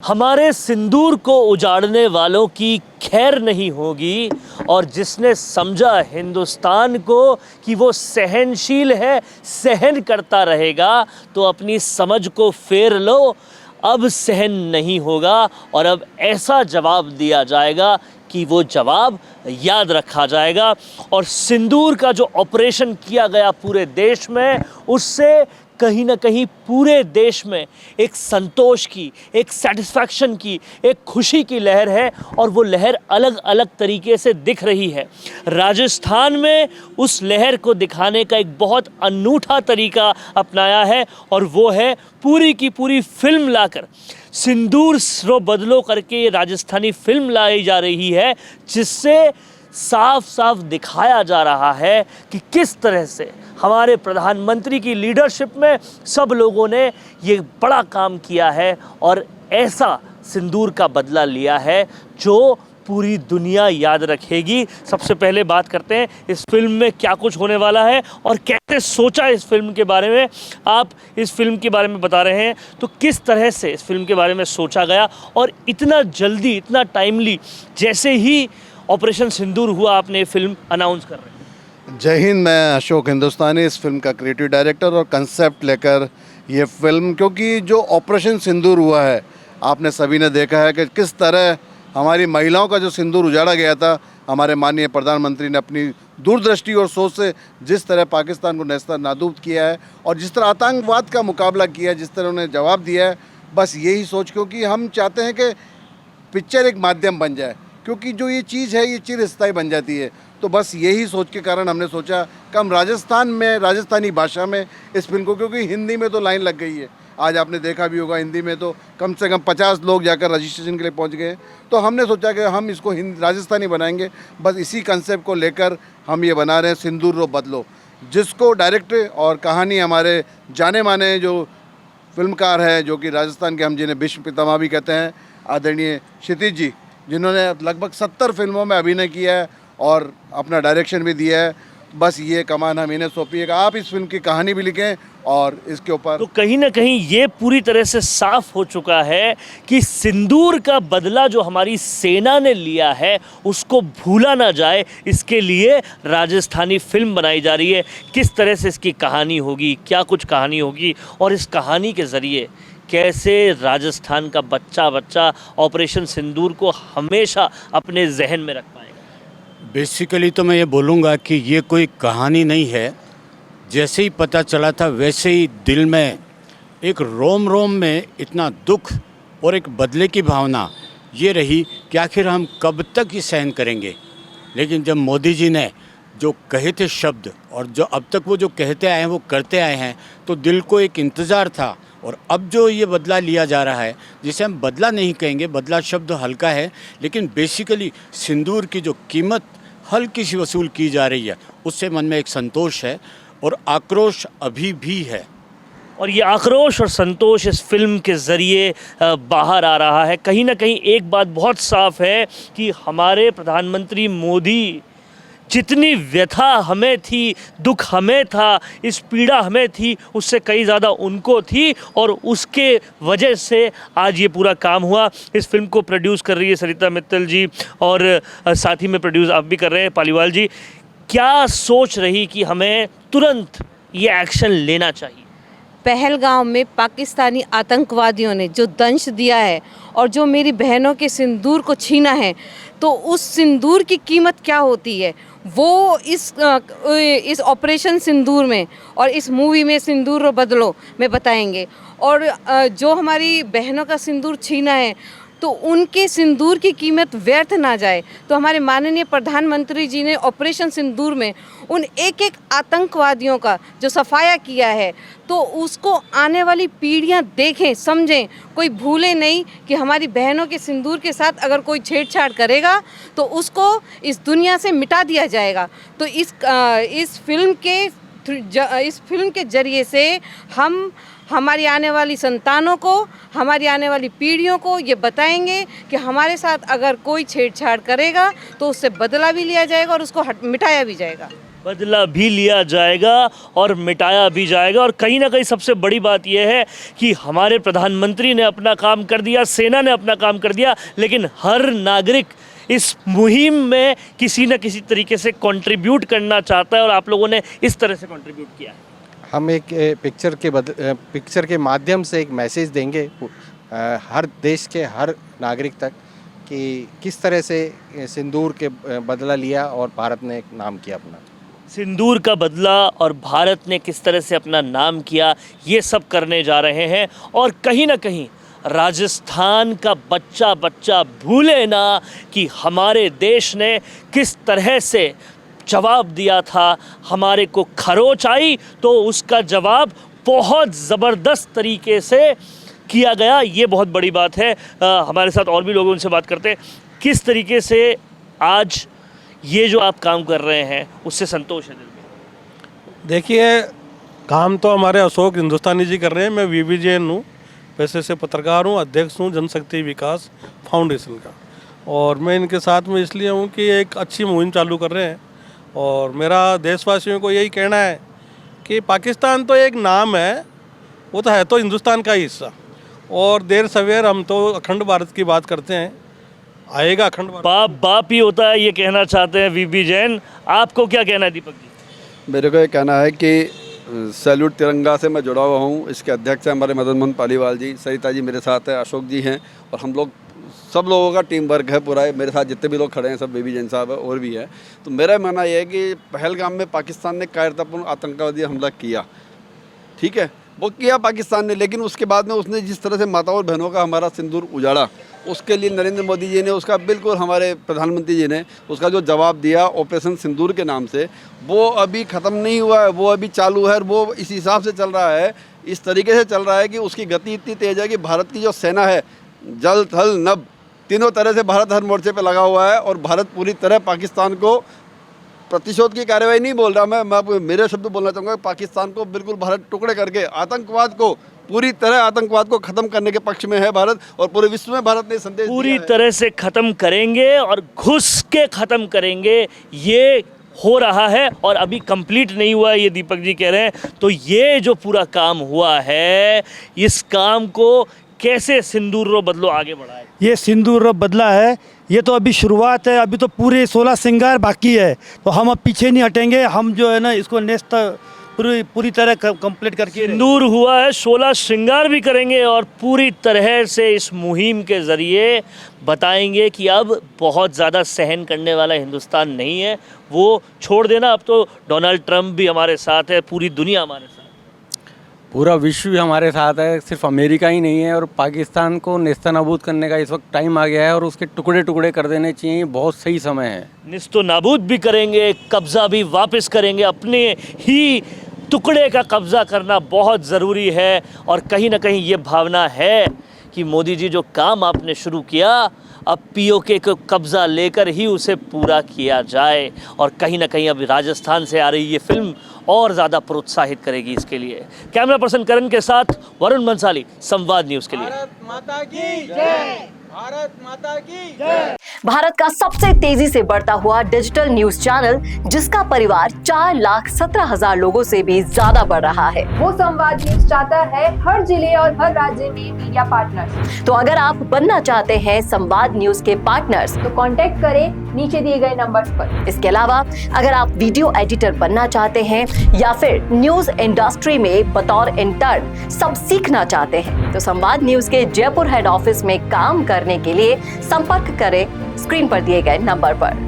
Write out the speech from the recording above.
हमारे सिंदूर को उजाड़ने वालों की खैर नहीं होगी और जिसने समझा हिंदुस्तान को कि वो सहनशील है, सहन करता रहेगा, तो अपनी समझ को फेर लो। अब सहन नहीं होगा और अब ऐसा जवाब दिया जाएगा कि वो जवाब याद रखा जाएगा। और सिंदूर का जो ऑपरेशन किया गया पूरे देश में, उससे कहीं ना कहीं पूरे देश में एक संतोष की, एक सेटिस्फैक्शन की, एक खुशी की लहर है और वो लहर अलग अलग तरीके से दिख रही है। राजस्थान में उस लहर को दिखाने का एक बहुत अनूठा तरीका अपनाया है और वो है पूरी की पूरी फिल्म लाकर सिंदूर रो बदलो करके ये राजस्थानी फिल्म लाई जा रही है, जिससे साफ साफ दिखाया जा रहा है कि किस तरह से हमारे प्रधानमंत्री की लीडरशिप में सब लोगों ने ये बड़ा काम किया है और ऐसा सिंदूर का बदला लिया है जो पूरी दुनिया याद रखेगी। सबसे पहले बात करते हैं इस फिल्म में क्या कुछ होने वाला है और कैसे सोचा इस फिल्म के बारे में। आप इस फिल्म के बारे में बता रहे हैं, तो किस तरह से इस फिल्म के बारे में सोचा गया और इतना जल्दी, इतना टाइमली, जैसे ही ऑपरेशन सिंदूर हुआ आपने फिल्म अनाउंस कर रहे हैं। जय हिंद। मैं अशोक हिंदुस्तानी, इस फिल्म का क्रिएटिव डायरेक्टर और कंसेप्ट लेकर ये फिल्म, क्योंकि जो ऑपरेशन सिंदूर हुआ है आपने सभी ने देखा है कि किस तरह हमारी महिलाओं का जो सिंदूर उजाड़ा गया था, हमारे माननीय प्रधानमंत्री ने अपनी दूरदृष्टि और सोच से जिस तरह पाकिस्तान को नेस्ता नाबूद किया है और जिस तरह आतंकवाद का मुकाबला किया है, जिस तरह उन्हें जवाब दिया है, बस यही सोच, क्योंकि हम चाहते हैं कि पिक्चर एक माध्यम बन जाए, क्योंकि जो ये चीज़ है ये चिरस्थायी बन जाती है। तो बस यही सोच के कारण हमने सोचा कि हम राजस्थान में राजस्थानी भाषा में इस फिल्म को, क्योंकि हिंदी में तो लाइन लग गई है, आज आपने देखा भी होगा हिंदी में तो कम से कम 50 लोग जाकर रजिस्ट्रेशन के लिए पहुंच गए। तो हमने सोचा कि हम इसको राजस्थानी बनाएंगे। बस इसी कंसेप्ट को लेकर हम ये बना रहे हैं सिंदूर रो बदलो, जिसको डायरेक्ट और कहानी हमारे जाने माने जो फिल्मकार है, जो कि राजस्थान के हम जिन्हें विश्व पितामह भी कहते हैं, आदरणीय क्षितिज जी, जिन्होंने लगभग 70 फिल्मों में अभिनय किया है और अपना डायरेक्शन भी दिया है। बस ये कमान हम इन्हें सौंपी है कि आप इस फिल्म की कहानी भी लिखें और इसके ऊपर। तो कहीं ना कहीं ये पूरी तरह से साफ हो चुका है कि सिंदूर का बदला जो हमारी सेना ने लिया है उसको भूला ना जाए, इसके लिए राजस्थानी फिल्म बनाई जा रही है। किस तरह से इसकी कहानी होगी, क्या कुछ कहानी होगी और इस कहानी के ज़रिए कैसे राजस्थान का बच्चा बच्चा ऑपरेशन सिंदूर को हमेशा अपने जहन में रख पाएगा। बेसिकली तो मैं ये बोलूँगा कि ये कोई कहानी नहीं है। जैसे ही पता चला था वैसे ही दिल में एक रोम रोम में इतना दुख और एक बदले की भावना ये रही कि आखिर हम कब तक ये सहन करेंगे। लेकिन जब मोदी जी ने जो कहे थे शब्द और जो अब तक वो जो कहते आए हैं वो करते आए हैं, तो दिल को एक इंतज़ार था। और अब जो ये बदला लिया जा रहा है, जिसे हम बदला नहीं कहेंगे, बदला शब्द हल्का है, लेकिन बेसिकली सिंदूर की जो कीमत हल्की सी वसूल की जा रही है, उससे मन में एक संतोष है और आक्रोश अभी भी है। और ये आक्रोश और संतोष इस फिल्म के ज़रिए बाहर आ रहा है। कहीं ना कहीं एक बात बहुत साफ है कि हमारे प्रधानमंत्री मोदी, जितनी व्यथा हमें थी, दुख हमें था, इस पीड़ा हमें थी, उससे कई ज़्यादा उनको थी और उसके वजह से आज ये पूरा काम हुआ। इस फिल्म को प्रोड्यूस कर रही है सरिता मित्तल जी और साथ ही में प्रोड्यूस आप भी कर रहे हैं पालीवाल जी। क्या सोच रही कि हमें तुरंत ये एक्शन लेना चाहिए? पहलगाम में पाकिस्तानी आतंकवादियों ने जो दंश दिया है और जो मेरी बहनों के सिंदूर को छीना है, तो उस सिंदूर की कीमत क्या होती है वो इस ऑपरेशन सिंदूर में और इस मूवी में सिंदूर रो बदलो में बताएंगे। और जो हमारी बहनों का सिंदूर छीना है, तो उनके सिंदूर की कीमत व्यर्थ ना जाए। तो हमारे माननीय प्रधानमंत्री जी ने ऑपरेशन सिंदूर में उन एक एक आतंकवादियों का जो सफाया किया है, तो उसको आने वाली पीढ़ियां देखें, समझें, कोई भूले नहीं कि हमारी बहनों के सिंदूर के साथ अगर कोई छेड़छाड़ करेगा तो उसको इस दुनिया से मिटा दिया जाएगा। तो इस फिल्म के जरिए से हम हमारी आने वाली संतानों को, हमारी आने वाली पीढ़ियों को ये बताएंगे कि हमारे साथ अगर कोई छेड़छाड़ करेगा तो उससे बदला भी लिया जाएगा और उसको मिटाया भी जाएगा। बदला भी लिया जाएगा और मिटाया भी जाएगा। और कहीं ना कहीं सबसे बड़ी बात यह है कि हमारे प्रधानमंत्री ने अपना काम कर दिया, सेना ने अपना काम कर दिया, लेकिन हर नागरिक इस मुहिम में किसी न किसी तरीके से कंट्रीब्यूट करना चाहता है और आप लोगों ने इस तरह से कंट्रीब्यूट किया है। हम एक पिक्चर के माध्यम से एक मैसेज देंगे हर देश के हर नागरिक तक कि किस तरह से सिंदूर के बदला लिया और भारत ने एक नाम किया अपना। सिंदूर का बदला और भारत ने किस तरह से अपना नाम किया, ये सब करने जा रहे हैं। और कहीं ना कहीं राजस्थान का बच्चा बच्चा भूले ना कि हमारे देश ने किस तरह से जवाब दिया था। हमारे को खरोच आई तो उसका जवाब बहुत ज़बरदस्त तरीके से किया गया, ये बहुत बड़ी बात है। हमारे साथ और भी लोगों से बात करते हैं। किस तरीके से आज ये जो आप काम कर रहे हैं उससे संतोष है दिल में? देखिए, काम तो हमारे अशोक हिंदुस्तानी जी कर रहे हैं। मैं वीबी जैन हूँ, पैसे से पत्रकार हूँ, अध्यक्ष हूँ जनशक्ति विकास फाउंडेशन का। और मैं इनके साथ में इसलिए हूँ कि एक अच्छी मुहिम चालू कर रहे हैं। और मेरा देशवासियों को यही कहना है कि पाकिस्तान तो एक नाम है, वो तो है तो हिंदुस्तान का ही हिस्सा। और देर सवेर हम तो अखंड भारत की बात करते हैं, आएगा अखंड भारत। बाप बाप ही होता है, ये कहना चाहते हैं वीबी जैन। आपको क्या कहना है दीपक जी? मेरे को ये कहना है कि सैल्यूट तिरंगा से मैं जुड़ा हुआ हूँ। इसके अध्यक्ष हैं हमारे मदन मोहन पालीवाल जी, सरिता जी मेरे साथ है, अशोक जी हैं, और हम लोग सब लोगों का टीम वर्क है पूरा। मेरे साथ जितने भी लोग खड़े हैं सब वीबी जैन साहब है और भी है। तो मेरा मानना यह है कि पहलगाम में पाकिस्तान ने कायरतापूर्ण आतंकवादी हमला किया, ठीक है, वो किया पाकिस्तान ने, लेकिन उसके बाद में उसने जिस तरह से माताओं और बहनों का हमारा सिंदूर उजाड़ा, उसके लिए नरेंद्र मोदी जी ने उसका बिल्कुल, हमारे प्रधानमंत्री जी ने उसका जो जवाब दिया ऑपरेशन सिंदूर के नाम से, वो अभी ख़त्म नहीं हुआ है, वो अभी चालू है। और वो इस हिसाब से चल रहा है, इस तरीके से चल रहा है कि उसकी गति इतनी तेज़ है कि भारत की जो सेना है, जल थल नभ, तीनों तरह से भारत हर मोर्चे पे लगा हुआ है। और भारत पूरी तरह पाकिस्तान को, प्रतिशोध की कार्रवाई नहीं बोल रहा मैं मेरे शब्द बोलना चाहूँगा, पाकिस्तान को बिल्कुल भारत टुकड़े करके आतंकवाद को पूरी तरह, आतंकवाद को ख़त्म करने के पक्ष में है भारत। और पूरे विश्व में भारत ने संदेश पूरी तरह से ख़त्म करेंगे और घुस के ख़त्म करेंगे, ये हो रहा है। और अभी कंप्लीट नहीं हुआ है, ये दीपक जी कह रहे हैं। तो ये जो पूरा काम हुआ है, इस काम को कैसे सिंदूर रो बदलो आगे बढ़ाए? ये सिंदूर रो बदला है, ये तो अभी शुरुआत है, अभी तो पूरे 16 श्रृंगार बाकी है। तो हम अब पीछे नहीं हटेंगे, हम जो है ना इसको नेक्स्ट पूरी तरह कंप्लीट करके सिंदूर हुआ है, 16 श्रृंगार भी करेंगे और पूरी तरह से इस मुहिम के ज़रिए बताएंगे कि अब बहुत ज़्यादा सहन करने वाला हिंदुस्तान नहीं है। वो छोड़ देना, अब तो डोनाल्ड ट्रंप भी हमारे साथ है, पूरी दुनिया हमारे साथ, पूरा विश्व भी हमारे साथ है, सिर्फ अमेरिका ही नहीं है। और पाकिस्तान को नेस्तनाबूद करने का इस वक्त टाइम आ गया है और उसके टुकड़े टुकड़े कर देने चाहिए, बहुत सही समय है। निस्तो नाबूद भी करेंगे, कब्ज़ा भी वापस करेंगे, अपने ही टुकड़े का कब्ज़ा करना बहुत ज़रूरी है। और कहीं ना कहीं ये भावना है कि मोदी जी जो काम आपने शुरू किया, अब पीओके को कब्ज़ा लेकर ही उसे पूरा किया जाए। और कहीं ना कहीं अब राजस्थान से आ रही ये फिल्म और ज़्यादा प्रोत्साहित करेगी इसके लिए। कैमरा पर्सन करण के साथ वरुण बंसाली, संवाद न्यूज़ के लिए। भारत माता की जय, भारत माता की जय। भारत का सबसे तेजी से बढ़ता हुआ डिजिटल न्यूज चैनल, जिसका परिवार 4,17,000 लोगों से भी ज्यादा बढ़ रहा है, वो संवाद न्यूज चाहता है हर जिले और हर राज्य में मीडिया पार्टनर्स। तो अगर आप बनना चाहते हैं संवाद न्यूज के पार्टनर्स, तो कांटेक्ट करें नीचे दिए गए नंबर्स पर। इसके अलावा अगर आप वीडियो एडिटर बनना चाहते हैं या फिर न्यूज इंडस्ट्री में बतौर इंटर्न सब सीखना चाहते हैं, तो संवाद न्यूज के जयपुर हेड ऑफिस में काम करने के लिए संपर्क करें स्क्रीन पर दिए गए नंबर पर।